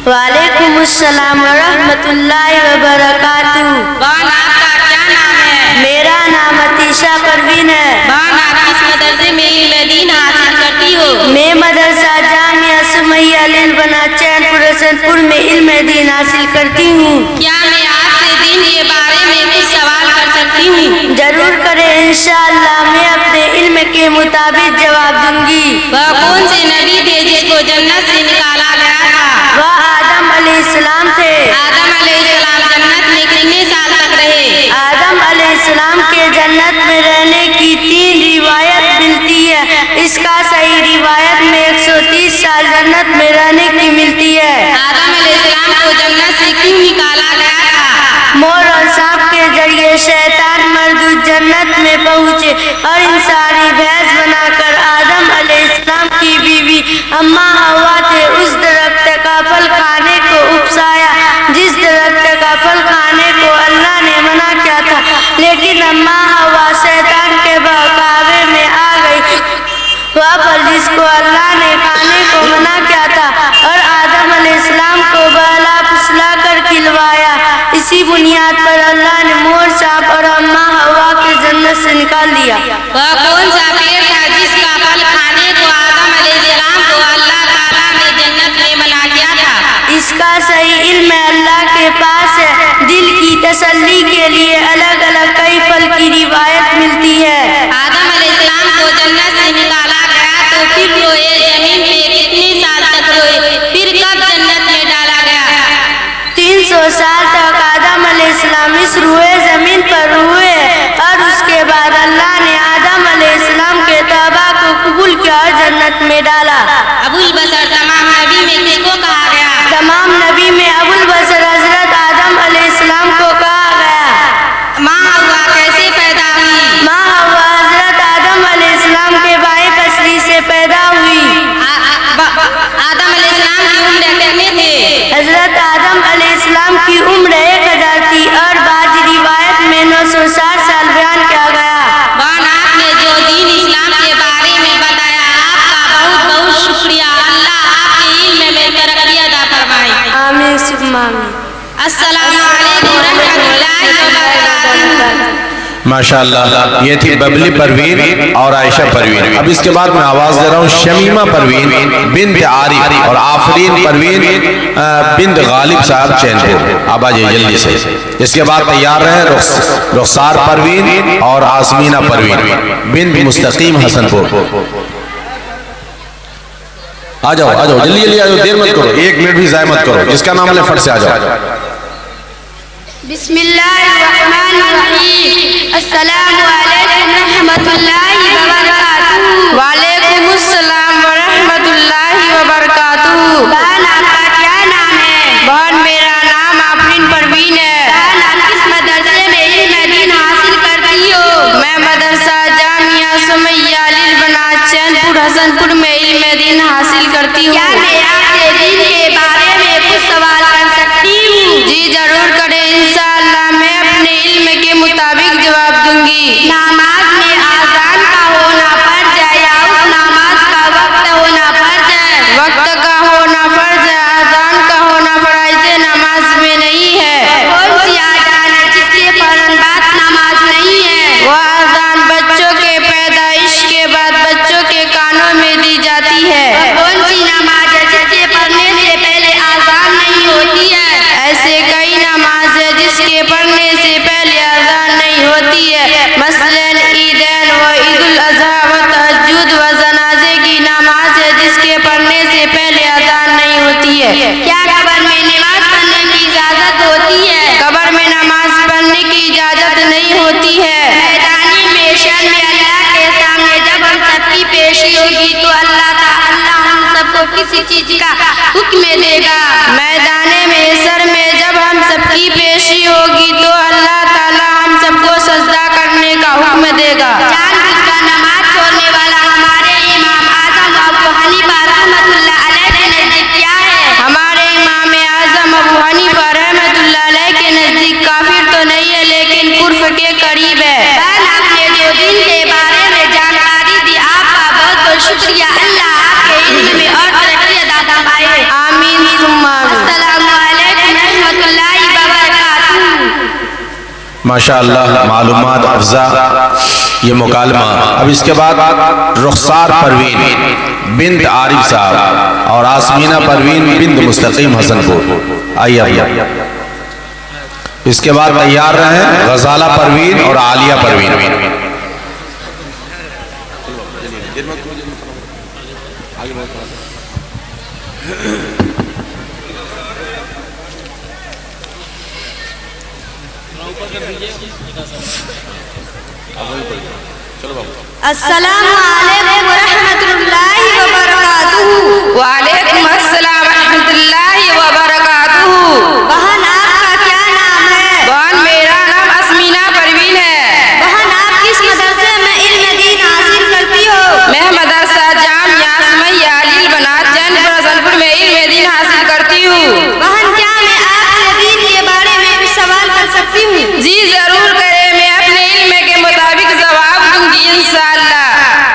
वालेकुमुस्सलाम व रहमतुल्लाहि व बरकातुहू। बहन आपका क्या नाम है? मेरा नाम अतीशा परवीन है। बहन आप किस मदरसे में इल्म दीन हासिल करती हो? मैं मदरसा जामिया सुमैया लिल बना चैनपुर हसनपुर में इल्म दीन हासिल करती हूँ। क्या मैं आपसे दीन के बारे में कुछ सवाल कर सकती हूँ? जरूर करें, इंशाअल्लाह मैं अपने इल्म के मुताबिक जवाब दूंगी। वह कौन से नबी थे जिसको जन्नत से निकाला गया था? वह आदम अलैहिस्सलाम थे। आदम अलैहिस्सलाम जन्नत में कितने साल तक रहे? आदम अलैहिस्सलाम के जन्नत में रहने की 3 रिवायत मिलती है। इसका सही रिवायत में 130 साल जन्नत में रहने की मिलती है। आदम अलैहिस्सलाम को जन्नत से क्यों निकाला गया था? मोर और सांप के जरिए शैतान मरदूद जन्नत में पहुँचे और इंसानी भैंस बनाकर आदम अलैहिस्सलाम की बीवी अम्मा हवा थे उस दरख्त का फल खाने को उपसाया जिस दरख्त का फल खाने को अल्लाह ने मना किया था, लेकिन अम्मा हवा शैतान के बहकावे में आ गई। वह फल जिसको अल्लाह ने खाने को मना किया था और आदम अलैहिस्सलाम को बहला फुसला कर खिलवाया। इसी बुनियाद पर अल्लाह ने मोर सांप और अम्मा हवा के जन्नत से निकाल दिया। वह कौन सा पेड़ था जिसका फल खाने को आदम अलैहिस्सलाम को अल्लाह ताला ने जन्नत में मना किया था? इसका सही इल्म अल्लाह के पास है। दिल की तसल्ली के लिए अलग अलग कई फल की रिवायत मिलती है। आदम अलैहिस्सलाम को जन्नत से निकाला गया तो फिर रोए जमीन पे कितने साल तक रोए? फिर कब जन्नत में डाला गया? 300 साल तक आदम अलैहिस्सलाम इस रुए जमीन पर हुए और उसके बाद अल्लाह ने आदम अलैहिस्सलाम के तौबा को कबूल किया और जन्नत में डाला। अबुल बशर तमाम नबी में किसको कहा गया? तमाम नबी में अबुल बशर हजरत आदम अलैहिस्सलाम को कहा गया। माँ हव्वा कैसे पैदा हुई? माँ हव्वा हजरत आदम अलैहिस्सलाम के भाई पसरी से पैदा हुई। आदम अलैहिस्सलाम की उम्र कितने थे? हजरत आदम अलैहिस्सलाम की उम्र 1000 थी और बाज रिवायत में 960 साल बयान किया गया। बहन आपने जो दीन इस्लाम के बारे में बताया आपका बहुत बहुत शुक्रिया। अल्लाह आपके इल्म में तरक्की अता फरमाए। आमीन सुम्मा आमीन। अस्सलामु अलैकुम रहमतुल्लाहि व बरकातुहू। माशाअल्लाह, ये थी बबली परवीन और आयशा परवीन। अब इसके बाद मैं आवाज दे रहा हूँ शमीमा परवीन बिन्त आरिफ और आफरीन परवीन बिन्त गालिब साहब चैनपुर। अब आ जाइए जल्दी से। इसके बाद तैयार रहे रुखसार परवीन और आसमीना परवीन बिन्त मुस्तकीम हसनपुर। आ जाओ जल्दी जल्दी आ जाओ, देर मत करो, 1 मिनट भी ज़ाया मत करो। जिसका नाम ले फट से आ जाओ। बिस्मिल्लाहिर्रहमानिर्रहीम। अस्सलामु अलैकुम रहमतुल्लाहि व बरकातुहू। वालेकुमुस्सलाम व रहमतुल्लाहि व बरकातुहू। बहन आपका क्या नाम है? बहन मेरा नाम आफरीन परवीन है। बहन आप किस मदरसे में इल्म दीन हासिल करती हो? मैं मदरसा जामिया सुमैया लिल बना चैनपुर हसनपुर में इल्म दीन हासिल करती हूँ। क्या मैं आपसे दीन के बारे में कुछ सवाल कर सकती हूँ? जी जरूर करें, इंशाअल्लाह मैं अपने इल्म के मुताबिक जवाब दूंगी। नमाज में आज़ान का होना फर्ज है या उस नमाज का वक्त होना फर्ज है? वक्त का होना फर्ज है, आज़ान का होना फर्ज नमाज में नहीं है। कौन सी आज़ान है जिसके फौरन बाद नमाज नहीं है? वह आज़ान बच्चों के पैदाइश के बाद बच्चों के कानों में दी जाती है। कौन सी नमाज है जिसके पढ़ने से पहले आज़ान नहीं होती है? ऐसे कई नमाज है जिसके पढ़ने से पहले अज़ान नहीं होती है। मसलन ईदैन व ईदुल अज़हा व तहज्जुद व जनाजे की नमाज है जिसके पढ़ने से पहले अज़ान नहीं होती है। क्या कब्र में नमाज पढ़ने की इजाजत होती है? कब्र में नमाज पढ़ने की इजाजत नहीं होती है। मैदानी मेशर में अल्लाह के सामने जब हम सबकी पेशी होगी तो अल्लाह हम सबको किसी चीज का हुक्म देगा? मैदाने महशर में जब हम सबकी पेशी होगी तो अल्लाह ताला हम सबको सजदा करने का हुक्म देगा। जानबूझकर नमाज छोड़ने वाला हमारे इमाम आजम अबू हनीफा रहमतुल्लाह अलैह के नजदीक क्या है? हमारे इमाम आजम अबू हनीफा रहमतुल्लाह अलैह के नजदीक काफिर तो नहीं है लेकिन कुफ्र के करीब है। बहन आपने जो दीन के बारे में जानकारी दी आपका बहुत बहुत शुक्रिया। अल्लाह आपके इल्म में और तरक्की अता फरमाए। आमीन सुम्मा आमीन। माशाअल्लाह मालूमात अफ़ज़ा ये मुकालमा। अब इसके बाद रुखसार परवीन बिन्त आरिफ साहब और आसमीना परवीन बिन्त मुस्तकीम हसनपुर। आइए। इसके बाद तैयार रहे गजाला परवीन और आलिया परवीन। अस्सलामु अलैकुम व रहमतुल्लाहि व बरकातुहू। वालेकुम अस्सलाम व रहमतुल्लाहि व बरकातुहू। बहन आपका क्या नाम है? बहन मेरा नाम आसमीना परवीन है। बहन आप किस मदरसे में इल्म दीन हासिल करती हो? मैं मदरसा जामिया सुमैया अलील बनात जैनपुर हसनपुर में इल्म दीन हासिल करती हूँ। बहन क्या मैं आपसे दीन के बारे में कुछ सवाल कर सकती हूँ? जी जरूर करें, मैं अपने इल्म के मुताबिक जवाब दूंगी इंशाअल्लाह।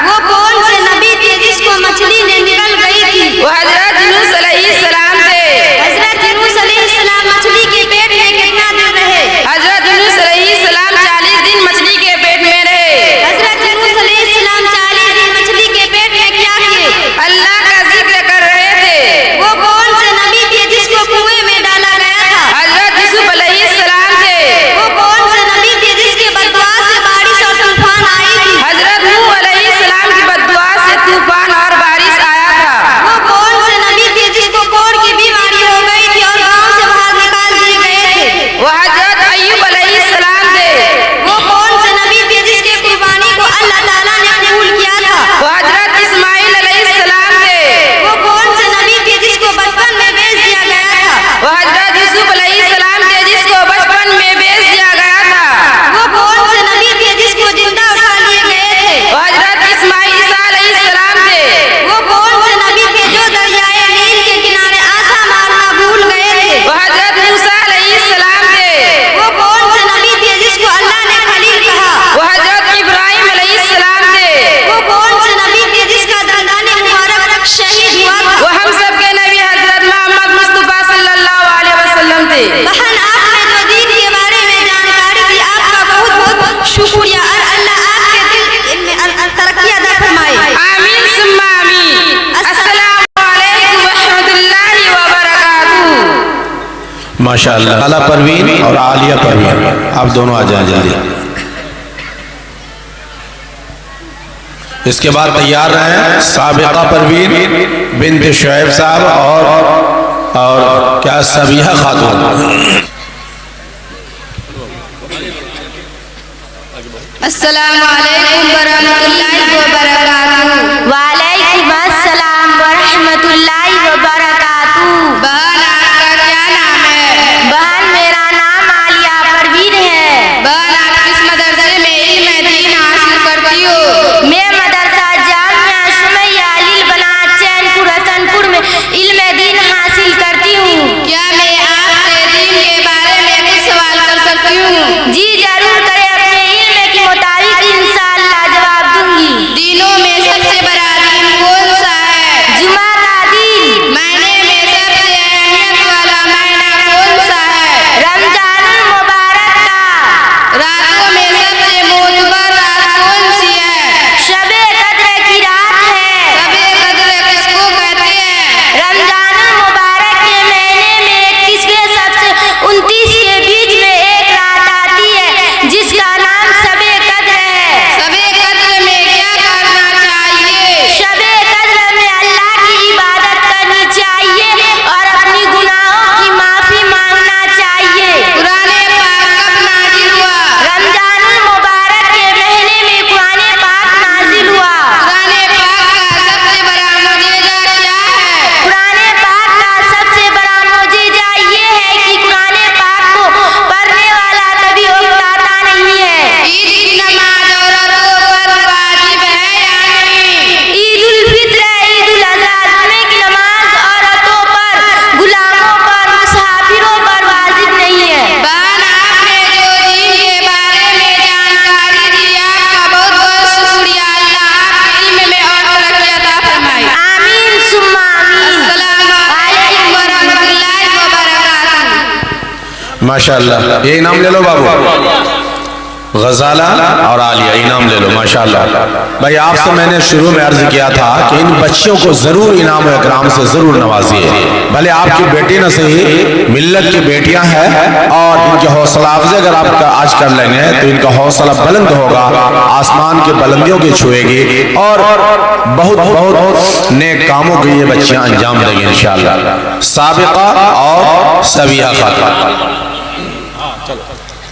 वो कौन से नबी थे जिसको मछली ने निगल गई थी? वो हजरत यूनुस अलैहिस्सलाम थे। हजरत यूनुस अलैहिस्सलाम मछली के पेट में कितना दिन रहे? हजरत यूनुस अलैहिस्सलाम 40 दिन मछली के पेट में रहे। हजरत यूनुस अलैहिस्सलाम 40 दिन मछली के पेट में क्या किए? अल्लाह का जिक्र कर रहे थे। वो कौन से नबी थे जिसको कुएं में डाला गया था? हजरत यूसुफ अलैहिस्सलाम थे। वो कौन से नबी थे जिसके बददुआ से बारिश और तूफान आई थी? हजरत नूह अलैहिस्सलाम की बद्दुआ से तूफान और बारिश आया था। वो कौन से नबी थे जिसको कोढ़ की बीमारी हो गई थी और गांव से बाहर निकाल दिए गए थे? वो हजरत अय्यूब अलैहिस्सलाम थे। वो कौन से नबी थे जिसके कुर्बानी को अल्लाह ताला ने कबूल किया था? वो हजरत इस्माइल अलैहिस्सलाम थे। वो कौन से नबी थे जिसको बचपन में बेच दिया गया था? वो हजरत यूसुफ अलैहिस्सलाम थे जिसको बचपन में बेच दिया गया था। वो कौन से नबी थे जिसको जिंदा उठा लिए गए थे? वो हजरत इस्माइल ईसा अलैहिस्सलाम थे। वो कौन से नबी थे जो दरियाए नील के किनारे आसा मारना भूल गए थे? वो हजरत मूसा अलैहिस्सलाम थे। वो कौन से नबी थे जिसको अल्लाह ने खलील कहा? वो हजरत इब्राहिम अलैहिस्सलाम थे। वो कौन से नबी थे जिसका दंदाने मुबारक शहीद हुआ था? वो हम सब के नबी हजरत मोहम्मद मुस्तफा सल्लल्लाहु अलैहि वसल्लम थे। बहन आपने जो दीन के बारे में जानकारी दी आपका बहुत बहुत शुक्रिया और अल्लाह आपके दिल में तरक्की अता फरमाए। आमीन सुम्मा आमीन। अस्सलामु अलैकुम व रहमतुल्लाहि व बरकातुहू। माशाअल्लाह आला परवीन और आलिया परवीन आप दोनों आ जाएं जल्दी। इसके बाद तैयार रहे साबिका परवीन बिन्त शुएब साहब और क्या सबिहा खातून। अस्सलामु अलैकुम व रहमतुल्लाहि व बरकातुहू। वालेकुम अस्सलाम व रहमतुल्लाहि व बरकातुहू। बहन आपका क्या नाम है? बहन मेरा नाम आलिया परवीन है। बहन आप किस मदरसे में इल्म दीन हासिल करती हो? मैं मदरसा जामिया सुमैया अलील बनात चैनपुर हसनपुर में इल्म दीन हासिल करती हूँ। क्या मैं आपसे दीन के बारे में कुछ सवाल कर सकती हूँ? जी जरूर करें, अपने इल्म के मुताबिक इंशाअल्लाह जवाब दूंगी। दीनों में सबसे बड़ा दीन कौन सा है? जुमा का दिन। महीने में सबसे अहमियत वाला महीना कौन सा है? रमजानुल मुबारक का। रातों में सबसे मोतबर रात कौन सी है? शबे कद्र की रात है। शबे कद्र किसको कहते हैं? रमजानुल मुबारक के महीने में 21वें सबसे 29 के बीच में एक रात आती है जिसका नाम शबे कद्र है। शबे कद्र में क्या करना चाहिए? शबे कद्र में अल्लाह की इबादत करनी चाहिए और अपनी गुनाहों की माफी मांगना चाहिए। कुरान पाक कब नाजिल हुआ? रमजानुल मुबारक के महीने में कुरान पाक नाजिल हुआ। कुरान पाक का सबसे बड़ा मुजीजा क्या है? कुरान पाक का सबसे बड़ा मुजीजा ये है कि कुरान पाक को पढ़ने वाला कभी उकताता नहीं है। ईद की नमाज औरतों पर वाजिब है या नहीं? ईद उल फित्र, ईद उल अज़हा, जुमे की नमाज औरतों पर, गुलामों पर, मुसाफिरों पर वाजिब नहीं है। बहन आपने जो दीन के बारे में जानकारी दी आपका बहुत बहुत शुक्रिया। अल्लाह आपके इल्म में और तरक्की अता फरमाए। आमीन सुम्मा आमीन। अस्सलामु अलैकुम व रहमतुल्लाहि व बरकातुहू। माशाअल्लाह यही नाम ले लो बाबू। गजाला और आलिया इनाम ले लो माशाल्लाह। भाई आपसे मैंने शुरू में अर्ज किया था कि इन बच्चियों को जरूर इनाम और इकराम से जरूर नवाजिए। भले आपकी बेटी न सही, मिल्लत की बेटियां हैं और इनके हौसला अफजाई अगर आप आज कर लेंगे तो इनका हौसला बुलंद होगा, आसमान के बुलंदियों की छुएगी और बहुत बहुत नेक कामों के ये बच्चियां अंजाम देंगी इंशाअल्लाह। साबिका और सबिया खातून।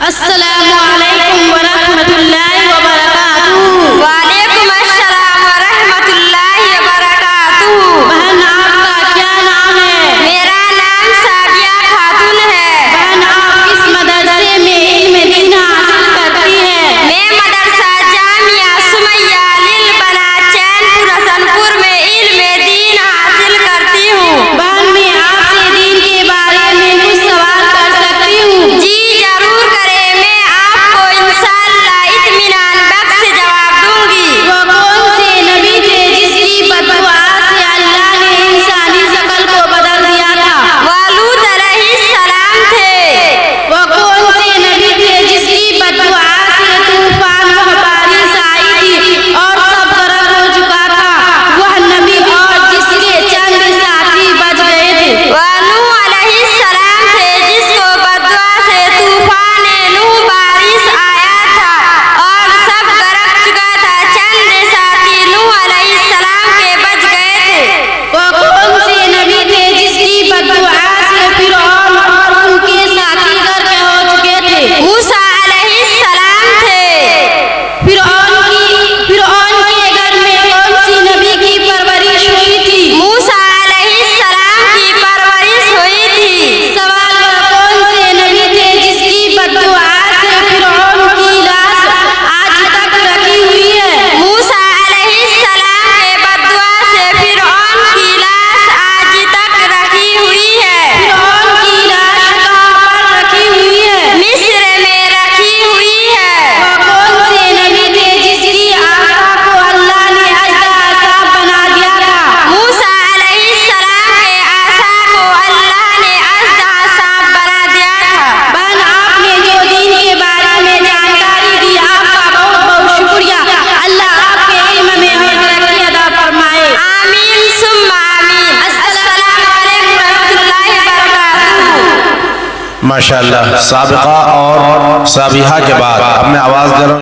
अस्सलामु अलैकुम व रहमतुल्लाहि व बरकातुहू। वालेकुम अस्सलाम व रहमतुल्लाहि व बरकातुहू। बहन आपका क्या नाम है? मेरा नाम साबिया खातून है। बहन आप किस मदरसे में इल्म दीन हासिल करती है? मैं मदरसा जामिया सुमैया लिल बना चैनपुर हसनपुर में इल्म दीन हासिल करती हूँ। बहन मैं आपसे दीन के बारे में कुछ सवाल कर सकती हूँ? जी जरूर करें, मैं आपको इंशाअल्लाह इत्मीनान बख्श जवाब दूंगी। वो कौन से नबी थे जिसकी बददुआ से अल्लाह ने इंसानी शकल को बदल दिया था? वो लूत अलैहिस्सलाम थे। वो कौन से नबी थे जिसकी बददुआ से तूफान व बारिश आई थी और सब गर्क हो चुका था? वह नबी और जिसके चंद साथी बच गए थे। वो नूह अलैहिस्सलाम थे जिसको बददुआ से तूफान नूह बारिश आया था और सब गरक चुका था, चंद साथी नूह अलैहिस्सलाम के बच गए थे। वो कौन से नबी थे जिसकी बददुआ से फिरौन और उनके साथी गर्क हो चुके थे? मूसा अलैहिस्सलाम थे। फिरौन के घर में कौन सी नबी की परवरिश हुई थी? मूसा अलैहिस्सलाम की परवरिश हुई थी। सवाल वह कौन से नबी थे जिसकी बददुआ से फिरौन की लाश आज तक रखी हुई है? मूसा अलैहिस्सलाम के बददुआ से फिरौन की लाश आज तक रखी हुई है। फिरौन की लाश कहाँ पर रखी हुई है? मिस्र में रखी हुई है। वह कौन से नबी थे जिसकी आशा को अल्लाह ने अजदा साफ बना दिया था? मूसा अलैहिस्सलाम के आशा को अल्लाह ने अजदा साफ बना दिया था। बहन आपने जो दीन के बारे में जानकारी दी आपका बहुत बहुत शुक्रिया। अल्लाह आपके इल्म में और तरक्की अदा फरमाए। आमीन सुम्मा आमीन। अस्सलामु अलैकुम रहमतुल्लाहि व बरकातुहू। माशाल्लाह। साबिका और साबिहा के बाद अब मैं आवाज दे रहा हूँ